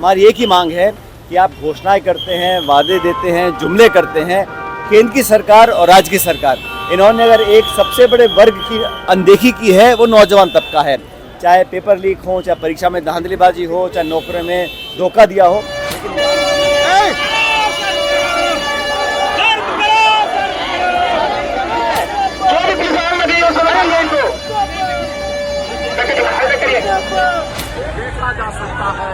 हमारी एक ही मांग है कि आप घोषणाएं करते हैं, वादे देते हैं, जुमले करते हैं। केंद्र की सरकार और राज्य की सरकार, इन्होंने अगर एक सबसे बड़े वर्ग की अनदेखी की है, वो नौजवान तबका है। चाहे पेपर लीक हो, चाहे परीक्षा में धांधलीबाजी हो, चाहे नौकरी में धोखा दिया हो। देखा जा सकता है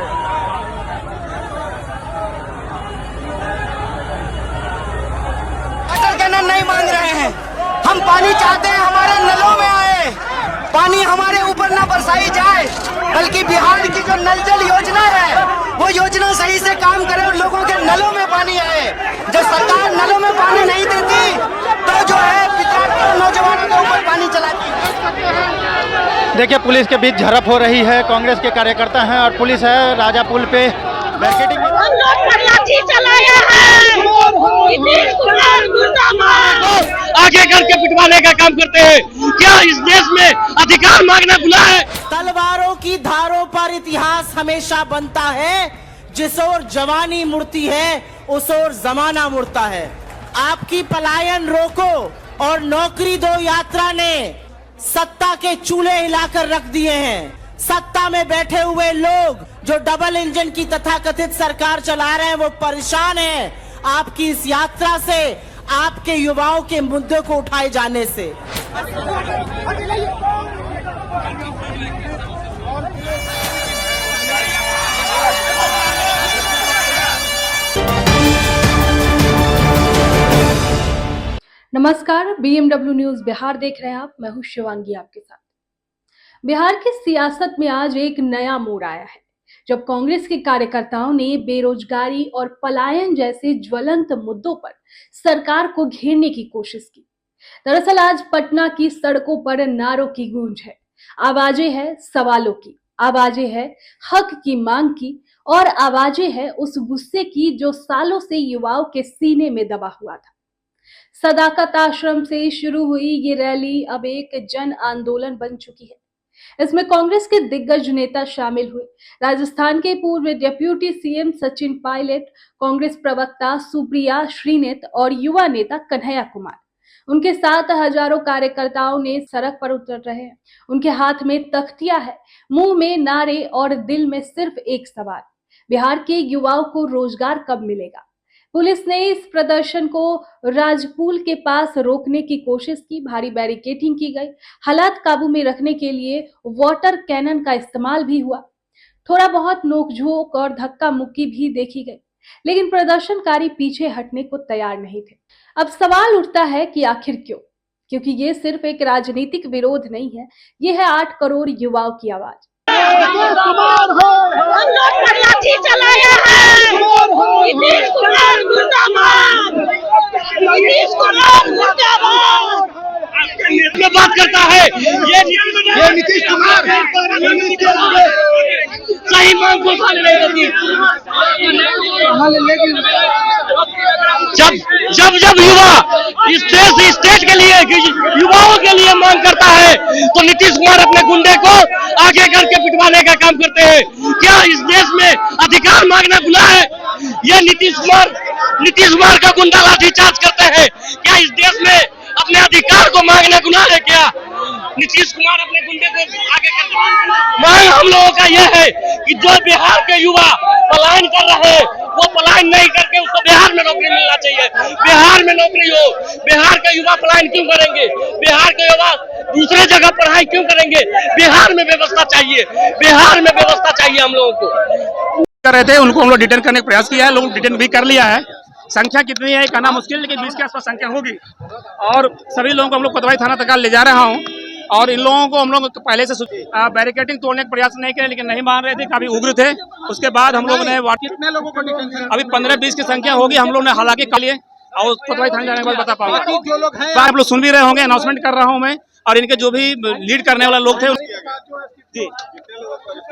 वाटर कैनन नहीं मांग रहे हैं, हम पानी चाहते हैं हमारे नलों में आए, पानी हमारे ऊपर ना बरसाई जाए, बल्कि बिहार की जो नल जल योजना है वो योजना सही से काम करे और लोगों के नलों में पानी आए। जब सरकार नलों में पानी नहीं देती तो जो है विद्यार्थी और नौजवानों के ऊपर पानी चलाती है। देखिए, पुलिस के बीच झड़प हो रही है। कांग्रेस के कार्यकर्ता हैं और पुलिस है राजा पुल पे बैरिकेडिंग। हम लोग पर लाठी चलाया है, नीतीश कुमार गुंडागर्द आगे करके पिटवाने का काम करते हैं। क्या इस देश में अधिकार मांगना गुनाह है? तलवारों की धारों पर इतिहास हमेशा बनता है, जिस ओर जवानी मुड़ती है उस ओर जमाना मुड़ता है। आपकी पलायन रोको और नौकरी दो यात्रा ने सत्ता के चूल्हे हिलाकर रख दिए हैं। सत्ता में बैठे हुए लोग जो डबल इंजन की तथाकथित सरकार चला रहे हैं वो परेशान हैं आपकी इस यात्रा से, आपके युवाओं के मुद्दे को उठाए जाने से। नमस्कार, BMW न्यूज बिहार देख रहे हैं आप। मैं हूं शिवांगी आपके साथ। बिहार की सियासत में आज एक नया मोड़ आया है, जब कांग्रेस के कार्यकर्ताओं ने बेरोजगारी और पलायन जैसे ज्वलंत मुद्दों पर सरकार को घेरने की कोशिश की। दरअसल आज पटना की सड़कों पर नारों की गूंज है, आवाजें हैं सवालों की, आवाजें हैं हक की मांग की, और आवाजें हैं उस गुस्से की जो सालों से युवाओं के सीने में दबा हुआ था। सदाकत आश्रम से शुरू हुई ये रैली अब एक जन आंदोलन बन चुकी है। इसमें कांग्रेस के दिग्गज नेता शामिल हुए। राजस्थान के पूर्व डिप्टी सीएम सचिन पायलट, कांग्रेस प्रवक्ता सुप्रिया श्रीनेत और युवा नेता कन्हैया कुमार। उनके साथ हजारों कार्यकर्ताओं ने सड़क पर उतर रहे हैं। उनके हाथ में तख्तियां है, मुंह में नारे और दिल में सिर्फ एक सवाल: बिहार के युवाओं को रोजगार कब मिलेगा? पुलिस ने इस प्रदर्शन को राजपुल के पास रोकने की कोशिश की, भारी बैरिकेडिंग की गई, हालात काबू में रखने के लिए वाटर कैनन का इस्तेमाल भी हुआ, थोड़ा बहुत नोकझोंक और धक्का मुक्की भी देखी गई, लेकिन प्रदर्शनकारी पीछे हटने को तैयार नहीं थे। अब सवाल उठता है कि आखिर क्यों? क्योंकि ये सिर्फ एक राजनीतिक विरोध नहीं है, ये है 8 करोड़ युवाओं की आवाज। हम लोग पर लाठी चलाया है, नीतीश कुमार गुंडागर्द, नीतीश कुमार गुंडागर्द में बात करता है ये नीतीश कुमार सही मांग को सामने नहीं देती। जब युवा इस देश इस स्टेट के लिए, युवाओं के लिए मांग करता है, तो नीतीश कुमार अपने गुंडे को आगे करके पिटवाने का काम करते हैं। क्या इस देश में अधिकार मांगना गुनाह है? ये नीतीश कुमार का गुंडा लाठीचार्ज करते हैं। क्या इस देश में अपने अधिकार को मांगना गुनाह है? क्या नीतीश कुमार अपने गुंडे को आगे करते? मांग हम लोगों का यह है कि जो बिहार के युवा पलायन कर रहे हैं, वो पलायन नहीं करके उसको बिहार में नौकरी मिलना चाहिए। बिहार में नौकरी हो। बिहार के युवा पलायन क्यों करेंगे? बिहार के युवा दूसरे जगह पढ़ाई क्यों करेंगे? बिहार में व्यवस्था चाहिए, बिहार में व्यवस्था चाहिए हम लोगों को। कर रहे थे, उनको हम लोग डिटेन करने का प्रयास किया है, लोग डिटेन भी कर लिया है। संख्या कितनी है कहना मुश्किल, लेकिन 20 के आसपास संख्या होगी। और सभी लोगों को हम लोग कोतवाली थाना तक ले जा रहा हूँ। और इन लोगों को हम लोग पहले से बैरिकेडिंग तोड़ने का प्रयास नहीं किया, लेकिन नहीं मान रहे थे, काफी उग्र थे। उसके बाद हम लोग ने कितने लोगों को डिटेन, अभी 15-20 की संख्या होगी। हम लोग ने हालांकि कर लिए और कोतवाली थाने जाने के बाद बता पाऊंगा। आप लोग सुन भी रहे होंगे, अनाउंसमेंट कर रहा हूँ मैं। और इनके जो भी लीड करने वाले लोग थे जी,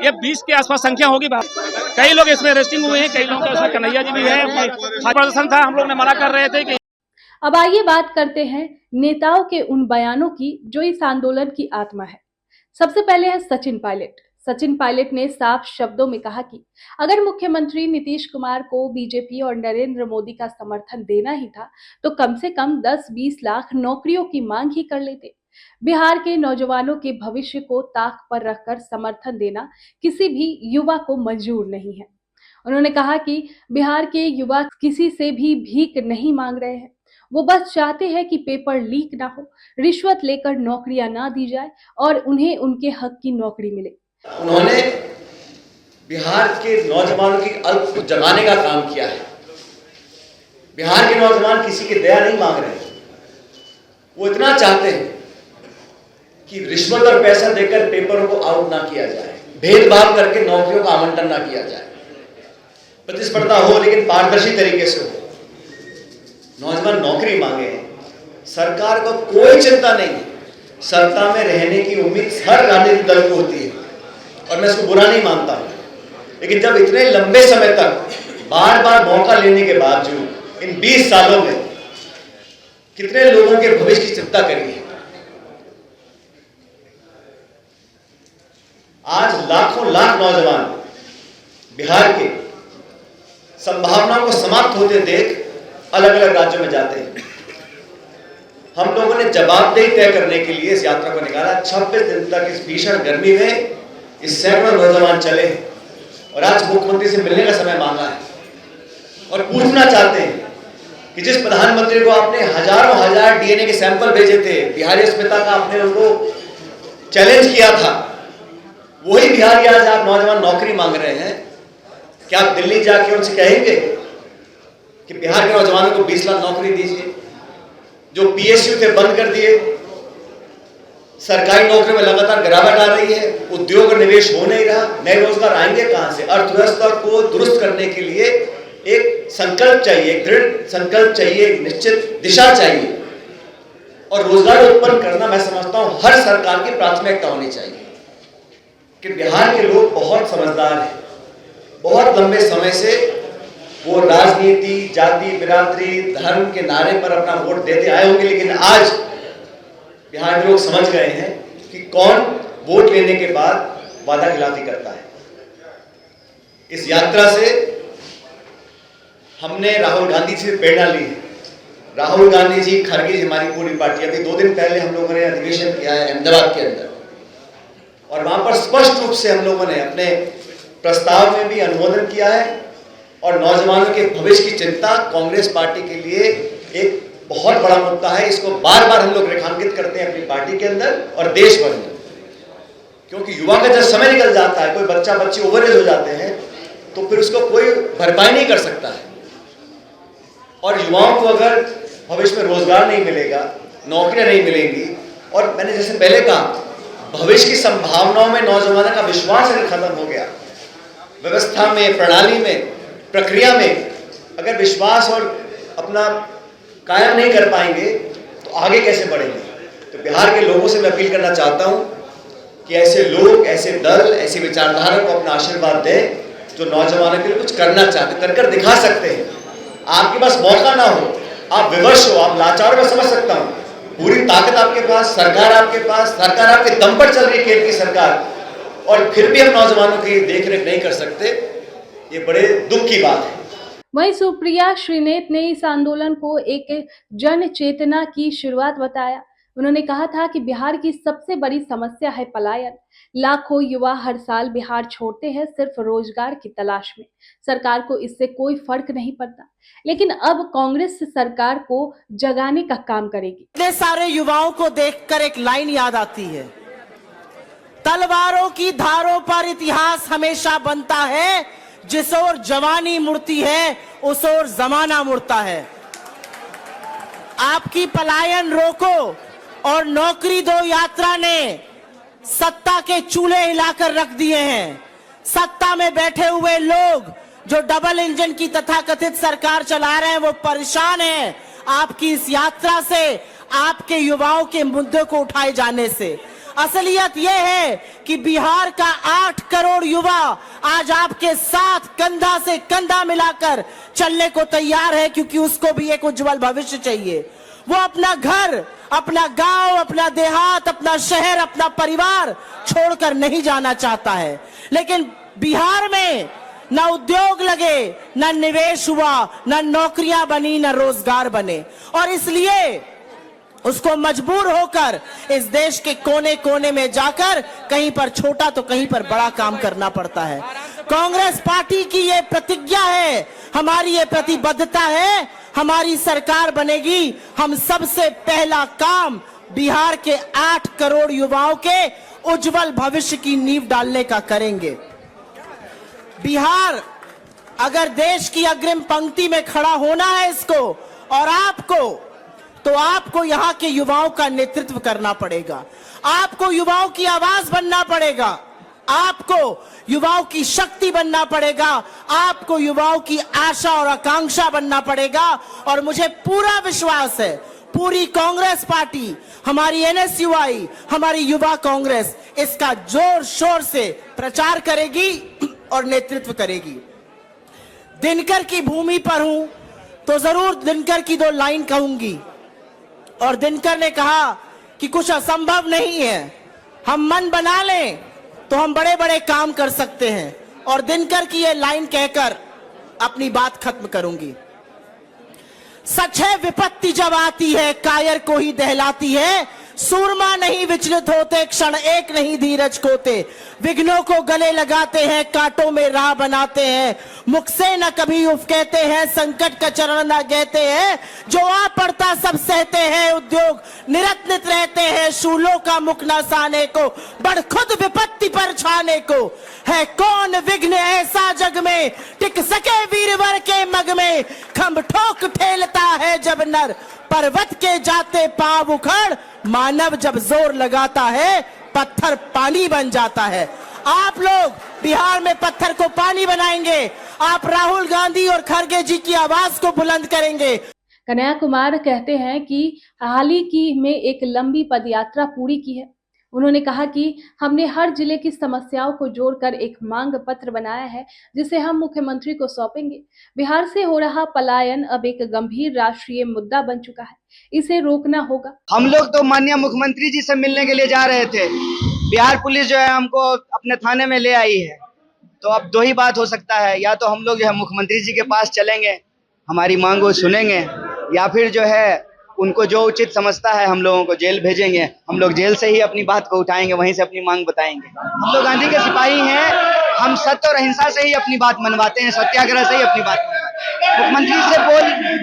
ये 20 के आसपास संख्या होगी। कई लोग इसमें अरेस्टिंग हुए हैं, कई लोगों का इसमें कन्हैया जी भी है। प्रदर्शन था, हम लोग ने मना कर रहे थे कि। अब आइए बात करते हैं नेताओं के उन बयानों की जो इस आंदोलन की आत्मा है। सबसे पहले है सचिन पायलट। सचिन पायलट ने साफ शब्दों में कहा कि अगर मुख्यमंत्री नीतीश कुमार को बीजेपी और नरेंद्र मोदी का समर्थन देना ही था तो कम से कम 10-20 लाख नौकरियों की मांग ही कर लेते। बिहार के नौजवानों के भविष्य को ताक पर रखकर समर्थन देना किसी भी युवा को मंजूर नहीं है। उन्होंने कहा कि बिहार के युवा किसी से भी भीख नहीं मांग रहे हैं, वो बस चाहते हैं कि पेपर लीक ना हो, रिश्वत लेकर नौकरियां ना दी जाए और उन्हें उनके हक की नौकरी मिले। उन्होंने बिहार के नौजवानों की अल्प को जगाने का काम किया है। बिहार के नौजवान किसी की दया नहीं मांग रहे, वो इतना चाहते हैं कि रिश्वत और पैसा देकर पेपरों को आउट ना किया जाए, भेदभाव करके नौकरियों का आवंटन ना किया जाए, प्रतिस्पर्धा हो लेकिन पारदर्शी तरीके से हो। नौजवान नौकरी मांगे, सरकार को कोई चिंता नहीं है, सत्ता में रहने की उम्मीद हर राजनीतिक दल को होती है और मैं इसको बुरा नहीं मानता हूं, लेकिन जब इतने लंबे समय तक बार बार मौका लेने के बावजूद इन 20 सालों में कितने लोगों के भविष्य की चिंता करी है। आज लाखों लाख नौजवान बिहार के संभावनाओं को समाप्त होते देख अलग अलग राज्यों में जाते हैं। हम लोगों ने जवाबदेही तय करने के लिए इस यात्रा को निकाला। 26 दिन तक इस भीषण गर्मी में इस सैकड़ों नौजवान चले और आज मुख्यमंत्री से मिलने का समय मांगा है और पूछना चाहते हैं कि जिस प्रधानमंत्री को आपने हजारों हजार डीएनए के सैंपल भेजे थे, बिहारी अस्मिता का आपने उनको चैलेंज किया था, वही बिहारी आज आप नौजवान नौकरी मांग रहे हैं। क्या आप दिल्ली जाके उनसे कहेंगे कि बिहार के नौजवानों को 20 लाख नौकरी दीजिए? जो पीएसयू थे बंद कर दिए, सरकारी नौकरी में लगातार गिरावट आ रही है, उद्योग और निवेश हो नहीं रहा, नए रोजगार आएंगे कहां से? अर्थव्यवस्था को दुरुस्त करने के लिए एक संकल्प चाहिए, एक दृढ़ संकल्प चाहिए, एक निश्चित दिशा चाहिए और रोजगार उत्पन्न करना मैं समझता हूं हर सरकार की प्राथमिकता होनी चाहिए। कि बिहार के लोग बहुत समझदार हैं, बहुत लंबे समय से वो राजनीति, जाति, बिरादरी, धर्म के नारे पर अपना वोट देते आए होंगे, लेकिन आज बिहार के लोग समझ गए हैं कि कौन वोट लेने के बाद वादा खिलाफी करता है। इस यात्रा से हमने राहुल गांधी से प्रेरणा ली है। राहुल गांधी जी, खड़गे जी, हमारी पूरी पार्टी, अभी 2 दिन पहले हम लोगों ने अधिवेशन किया है अहमदाबाद के अंदर और वहां पर स्पष्ट रूप से हम लोगों ने अपने प्रस्ताव में भी अनुमोदन किया है और नौजवानों के भविष्य की चिंता कांग्रेस पार्टी के लिए एक बहुत बड़ा मुद्दा है। इसको बार बार हम लोग रेखांकित करते हैं अपनी पार्टी के अंदर और देश भर में, क्योंकि युवा का जब समय निकल जाता है, कोई बच्चा बच्ची ओवरएज हो जाते हैं तो फिर उसको कोई भरपाई नहीं कर सकता है और युवाओं को अगर भविष्य में रोजगार नहीं मिलेगा, नौकरियां नहीं मिलेंगी और मैंने जैसे पहले कहा, भविष्य की संभावनाओं में नौजवानों का विश्वास अगर खत्म हो गया, व्यवस्था में, प्रणाली में, प्रक्रिया में अगर विश्वास और अपना कायम नहीं कर पाएंगे तो आगे कैसे बढ़ेंगे? तो बिहार के लोगों से मैं अपील करना चाहता हूं कि ऐसे लोग, ऐसे दल, ऐसी विचारधारा को अपना आशीर्वाद दें जो नौजवानों के लिए कुछ करना चाहते, कर दिखा सकते हैं। आपके पास मौका ना हो, आप विवश हो, आप लाचार, मैं समझ सकता हूं, पूरी ताकत आपके पास, सरकार आपके पास, सरकार आपके दम पर चल रही है, केंद्र की सरकार, और फिर भी हम नौजवानों की देखरेख नहीं कर सकते, ये बड़े दुख की बात है। वहीं सुप्रिया श्रीनेत ने इस आंदोलन को एक जन चेतना की शुरुआत बताया। उन्होंने कहा था कि बिहार की सबसे बड़ी समस्या है पलायन। लाखों युवा हर साल बिहार छोड़ते हैं सिर्फ रोजगार की तलाश में। सरकार को इससे कोई फर्क नहीं पड़ता, लेकिन अब कांग्रेस सरकार को जगाने का काम करेगी। इतने सारे युवाओं को देखकर एक लाइन याद आती है, तलवारों की धारों पर इतिहास हमेशा बनता है, जिस ओर जवानी मुड़ती है उस ओर जमाना मुड़ता है। आपकी पलायन रोको और नौकरी दो यात्रा ने सत्ता के चूल्हे हिलाकर रख दिए हैं। सत्ता में बैठे हुए लोग जो डबल इंजन की तथाकथित सरकार चला रहे हैं वो परेशान हैं आपकी इस यात्रा से, आपके युवाओं के मुद्दे को उठाए जाने से। असलियत यह है कि बिहार का 8 करोड़ युवा आज आपके साथ कंधा से कंधा मिलाकर चलने को तैयार है, क्योंकि उसको भी एक उज्जवल भविष्य चाहिए। वो अपना घर, अपना गांव, अपना देहात, अपना शहर, अपना परिवार छोड़कर नहीं जाना चाहता है। लेकिन बिहार में ना उद्योग लगे, ना निवेश हुआ, ना नौकरियां बनी, ना रोजगार बने, और इसलिए उसको मजबूर होकर इस देश के कोने कोने में जाकर कहीं पर छोटा तो कहीं पर बड़ा काम करना पड़ता है। कांग्रेस पार्टी की ये प्रतिज्ञा है, हमारी ये प्रतिबद्धता है, हमारी सरकार बनेगी, हम सबसे पहला काम बिहार के 8 करोड़ युवाओं के उज्जवल भविष्य की नींव डालने का करेंगे। बिहार अगर देश की अग्रिम पंक्ति में खड़ा होना है इसको और आपको, तो आपको यहाँ के युवाओं का नेतृत्व करना पड़ेगा, आपको युवाओं की आवाज बनना पड़ेगा, आपको युवाओं की शक्ति बनना पड़ेगा, आपको युवाओं की आशा और आकांक्षा बनना पड़ेगा। और मुझे पूरा विश्वास है पूरी कांग्रेस पार्टी, हमारी एनएसयूआई, हमारी युवा कांग्रेस इसका जोर शोर से प्रचार करेगी और नेतृत्व करेगी। दिनकर की भूमि पर हूं तो जरूर दिनकर की 2 लाइन कहूंगी। और दिनकर ने कहा कि कुछ असंभव नहीं है, हम मन बना लें तो हम बड़े बड़े काम कर सकते हैं। और दिनकर की ये लाइन कहकर अपनी बात खत्म करूंगी। सच है विपत्ति जब आती है कायर को ही दहलाती है, सूरमा नहीं विचलित होते, क्षण एक नहीं धीरज खोते, विघ्नों को गले लगाते हैं, कांटों में राह बनाते हैं, मुख से न कभी उफ कहते हैं, संकट का चरण न कहते हैं, जो आ पड़ता सब सहते हैं, उद्योग निरत्नित रहते हैं, शूलों का मुख न साने को, बढ़ खुद विपत्ति पर छाने को, है कौन विघ्न ऐसा जग में, टिक सके वीरवर के मग में, खम्भ ठोक ठेलता है जब नर, पर्वत के जाते पांव उखड़, मानव जब जोर लगाता है पत्थर पानी बन जाता है। आप लोग बिहार में पत्थर को पानी बनाएंगे, आप राहुल गांधी और खड़गे जी की आवाज को बुलंद करेंगे। कन्हैया कुमार कहते हैं कि हाल ही की में एक लंबी पदयात्रा पूरी की है। उन्होंने कहा कि हमने हर जिले की समस्याओं को जोड़कर एक मांग पत्र बनाया है, जिसे हम मुख्यमंत्री को सौंपेंगे। बिहार से हो रहा पलायन अब एक गंभीर राष्ट्रीय मुद्दा बन चुका है, इसे रोकना होगा। हम लोग तो माननीय मुख्यमंत्री जी से मिलने के लिए जा रहे थे, बिहार पुलिस जो है हमको अपने थाने में ले आई है। तो अब 2 ही बात हो सकता है, या तो हम लोग जो है मुख्यमंत्री जी के पास चलेंगे, हमारी मांग को सुनेंगे, या फिर जो है उनको जो उचित समझता है हम लोगों को जेल भेजेंगे। हम लोग जेल से ही अपनी बात को उठाएंगे, वहीं से अपनी मांग बताएंगे। हम लोग गांधी के सिपाही हैं, हम सत्य और अहिंसा से ही अपनी बात मनवाते हैं, सत्याग्रह से ही अपनी बात मनवाते हैं। मुख्यमंत्री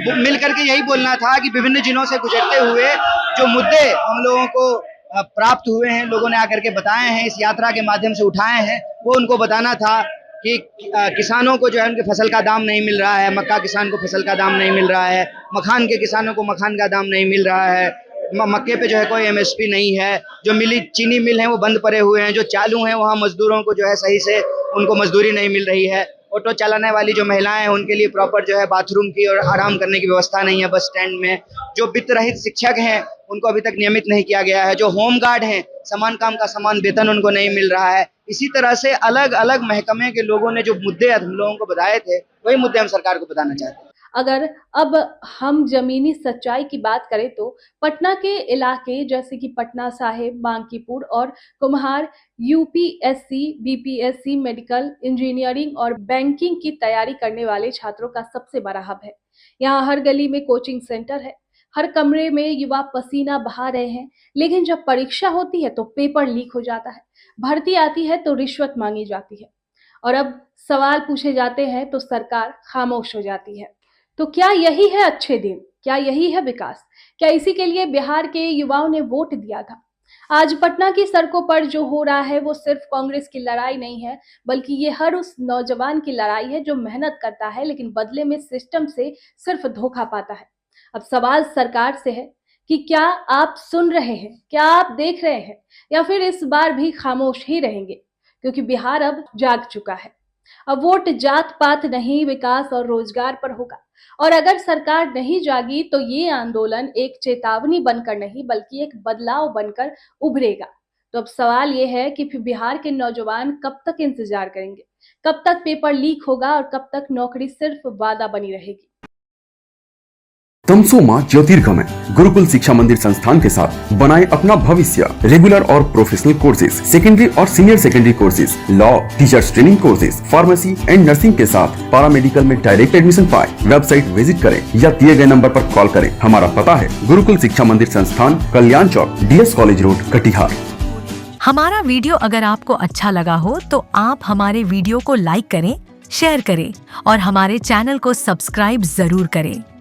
से मिल करके यही बोलना था कि विभिन्न जिलों से गुजरते हुए जो मुद्दे हम लोगों को प्राप्त हुए हैं, लोगों ने आकर के बताए हैं, इस यात्रा के माध्यम से उठाए हैं, वो उनको बताना था कि किसानों को जो है उनके फसल का दाम नहीं मिल रहा है, मक्का किसान को फसल का दाम नहीं मिल रहा है, मखान के किसानों को मखान का दाम नहीं मिल रहा है, मक्के पे जो है कोई एमएसपी नहीं है, जो चीनी मिल हैं वो बंद पड़े हुए हैं, जो चालू हैं वहाँ मजदूरों को जो है सही से उनको मजदूरी नहीं मिल रही है, ऑटो चलाने वाली जो महिलाएं हैं उनके लिए प्रॉपर जो है बाथरूम की और आराम करने की व्यवस्था नहीं है बस स्टैंड में, जो वित्त रहित शिक्षक हैं उनको अभी तक नियमित नहीं किया गया है, जो होम गार्ड हैं समान काम का समान वेतन उनको नहीं मिल रहा है। इसी तरह से अलग अलग महकमे के लोगों ने जो मुद्दे हम लोगों को बताए थे, वही मुद्दे हम सरकार को बताना चाहते हैं। अगर अब हम जमीनी सच्चाई की बात करें तो पटना के इलाके जैसे कि पटना साहिब, बांकीपुर और कुम्हार यूपीएससी, बीपीएससी, मेडिकल, इंजीनियरिंग और बैंकिंग की तैयारी करने वाले छात्रों का सबसे बड़ा हब है। यहाँ हर गली में कोचिंग सेंटर है, हर कमरे में युवा पसीना बहा रहे हैं, लेकिन जब परीक्षा होती है तो पेपर लीक हो जाता है, भर्ती आती है तो रिश्वत मांगी जाती है, और अब सवाल पूछे जाते हैं तो सरकार खामोश हो जाती है। तो क्या यही है अच्छे दिन? क्या यही है विकास? क्या इसी के लिए बिहार के युवाओं ने वोट दिया था? आज पटना की सड़कों पर जो हो रहा है वो सिर्फ कांग्रेस की लड़ाई नहीं है, बल्कि ये हर उस नौजवान की लड़ाई है जो मेहनत करता है लेकिन बदले में सिस्टम से सिर्फ धोखा पाता है। अब सवाल सरकार से है कि क्या आप सुन रहे हैं, क्या आप देख रहे हैं, या फिर इस बार भी खामोश ही रहेंगे? क्योंकि बिहार अब जाग चुका है। अब वोट जात पात नहीं, विकास और रोजगार पर होगा। और अगर सरकार नहीं जागी तो ये आंदोलन एक चेतावनी बनकर नहीं बल्कि एक बदलाव बनकर उभरेगा। तो अब सवाल ये है कि फिर बिहार के नौजवान कब तक इंतजार करेंगे, कब तक पेपर लीक होगा और कब तक नौकरी सिर्फ वादा बनी रहेगी। तमसोमा ज्योतिर्गमय गुरुकुल शिक्षा मंदिर संस्थान के साथ बनाए अपना भविष्य। रेगुलर और प्रोफेशनल कोर्सेज, सेकेंडरी और senior secondary courses, law, teachers training courses, pharmacy and nursing के साथ पैरामेडिकल में डायरेक्ट एडमिशन पाए। वेबसाइट विजिट करें या दिए गए नंबर पर कॉल करें। हमारा पता है गुरुकुल शिक्षा मंदिर संस्थान, कल्याण चौक, DS कॉलेज रोड, कटिहार। हमारा वीडियो अगर आपको अच्छा लगा हो तो आप हमारे वीडियो को लाइक करें, शेयर करें और हमारे चैनल को सब्सक्राइब जरूर करें।